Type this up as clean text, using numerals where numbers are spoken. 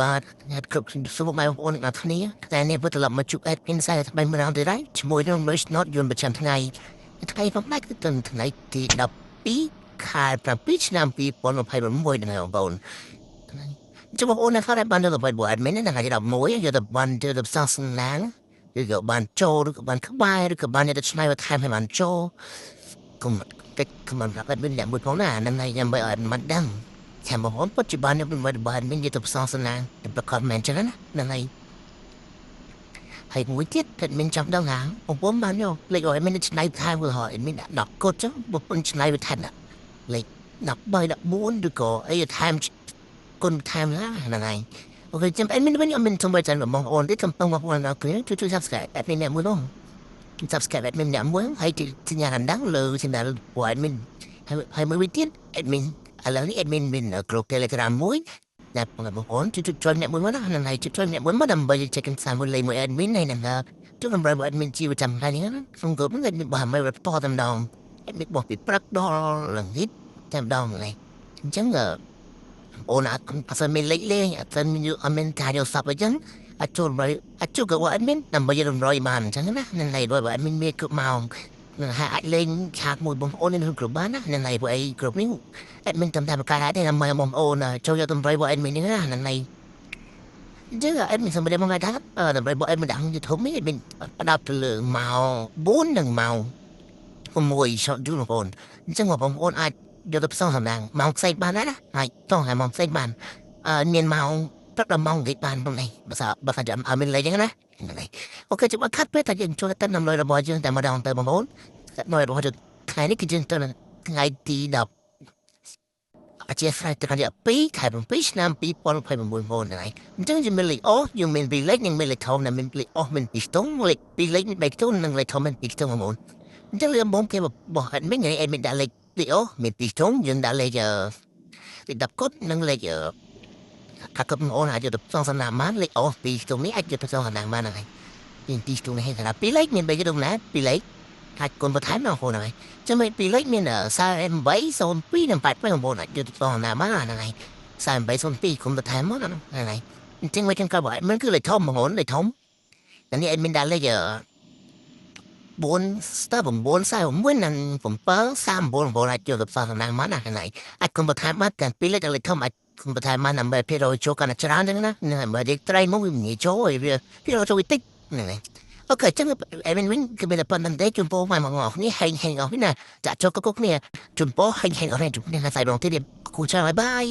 បាទអ្នកគ្រប់សួរមកបងប្អូនទាំងអស់គ្នាតែនេះវិតត្រឡប់មកជួបអេដមីនសាយថ្មីម្ដងទៀតហើយជាមួយនឹង Merge Not យន្តប្រចាំថ្ងៃថ្ងៃផងដែរគឺថ្ងៃទី12ខែ7ឆ្នាំ2026ហ្នឹងបងប្អូនចាំបងប្អូនអ្នកខ្លះបានទៅរបស់ admin ហ្នឹងថ្ងៃទី11យកទៅបានទៅផ្សងស្នាងឬក៏បានចូលឬក៏បានក្បែរឬក៏បានទៅឆ្នៃបន្ថែមឲ្យបានចូលគុំកិច្ចខំប្រាប់ admin អ្នកមួយផងណាហ្នឹងហើយខ្ញុំឲ្យមិនដឹងចាំបងប្អូនបច្ចុប្បន្នខ្ញុំមិនបានមានយកទៅផ្សងស្នាងទៅប្រកាសមែនចឹងណាហ្នឹងហើយមួយទៀតតែមានចាំដឹងណាបងប្អូនបានយកលេខឲ្យមានឆ្នៃថែមក៏ហើយមានដាក់10កូដចឹងបងប្អូនឆ្នៃវាថែមលេខ13 14ឬក៏អីថែមគុណថែមណាហ្នឹងហើយអូខេចាំអេមីនវិញអត់មានទំបែចានបងប្អូនទេកំពុងបងប្អូនដល់គ្នាជួយ subscribe អេមីនអ្នកមួយនោះ subscribe អេមីនអ្នកមួយហើយទីញ៉ាំដល់លើ channel của admin ហើយមួយវិញទៀត admin ឥឡូវនេះ admin មាន group Telegram មួយតែបងប្អូនជួយ អ្នកមួយមកណាហ្នឹងហើយជួយអ្នកមួយមកដើម្បី check កាន់សាមួយលេខមួយ admin ហើយហ្នឹងជួយដើម្បី admin ជីវចាំថ្ងៃនេះណាក្នុង group ហ្នឹង admin បើមិន report តែម្ដង admin បោះពីព្រឹកដល់ល្ងាចតែម្ដងហ្នឹងអញ្ចឹងអូនអត់មានលេខលេងអត់មានការយកសັບអញ្ចឹងអាចចូលក៏ admin ដើម្បីរំរយបានអញ្ចឹងណាហ្នឹងហើយបើ admin មានគ្រប់ម៉ោងនឹងអាចលេងឆាតមួយបងប្អូននៅក្នុងបានណាហ្នឹងហើយព្រោះអីគ្រប់នេះ admin តាមប្រការដែរដើម្បីបងប្អូនចូលយកតម្រៃរបស់ admin នេះណាហ្នឹងហើយអញ្ចឹង admin សម្រាប់មកថាតម្រៃរបស់ admin ដាក់ YouTube នេះ admin ផ្ដោតទៅលើម៉ោង4និងម៉ោង6 short យូរបងប្អូនអញ្ចឹងបងប្អូនអាចយកទៅផ្សងសម្ដងម៉ោងផ្សេងបានណាហើយតោះហើយម៉ោងផ្សេងបានមានម៉ោងព្រឹកដល់ម៉ោងគេបានផងនេះបើថាអត់មានលេខអញ្ចឹងណាអូខេចាំខាត់ពេលតែយើងចូលទៅតម្លៃរបស់យើងតែម្ដងទៅបងប្អូនតម្លៃរបស់ថ្ងៃនេះគឺយើងទៅថ្ងៃទី10អជាស្រ័យថ្ងៃទី2ខែ7ឆ្នាំ2026បងប្អូនហ្នឹងអញ្ចឹងយើងមានលេខអូយើងមានពីរលេខនិងមានលេខធំនិងមានលេខអូមានពីរខ្ទង់លេខពីរលេខមាន3ខ្ទង់និងលេខធំមានពីរខ្ទង់បងប្អូនអញ្ចឹងយើងបងគេបោះ admin ដាក់លេខអូមានពីរខ្ទង់យើងដាក់លេខ10កុដនិងលេខកាត់បងប្អូនអាចយកទៅផ្សងសំណាងបានលេខអូពីរខ្ទង់នេះអាចយកទៅផ្សងសំណាងបានហ្នឹងពីរខ្ទង់នេះហើយថាពីរលេខមាន3ខ្ទង់ណាពីរលេខអាចគុណបន្ថែមដល់បងប្អូនហ្នឹងចាំពីរលេខមាន4802និង88បងប្អូនអាចយកទៅផ្សងសំណាងបានហ្នឹងហើយ4802គុណបន្ថែមមកហ្នឹងហើយអញ្ចឹងវាខ្ញុំក៏บอกมันគឺលេខធំបងប្អូនលេខធំតែនេះ admin ដាក់លេខ4 star 9 41និង7 39អាចយកទៅផ្សងសំណាងបានណាហ្នឹងហើយអាចគុណបន្ថែមបានទាំងពីរលេខលេខធំអាចគុណបន្ថែមបានដើម្បីភាគរយចូលកាន់តែច្រើនហ្នឹងណាបើលេខត្រីមកវាងាយចូលហើយវាភាគរយចូលតិចហ្នឹងហើយអូខេចឹង admin វិញគឺមានតែប៉ុណ្្នឹងទេចំពោះមកបងប្អូននេះហេងអស់នេះណាចាក់ចូលកុកគ្នាចំពោះហេងអស់នេះជំរាបសួរដល់ទីនេះគូចាស់បាយបាយ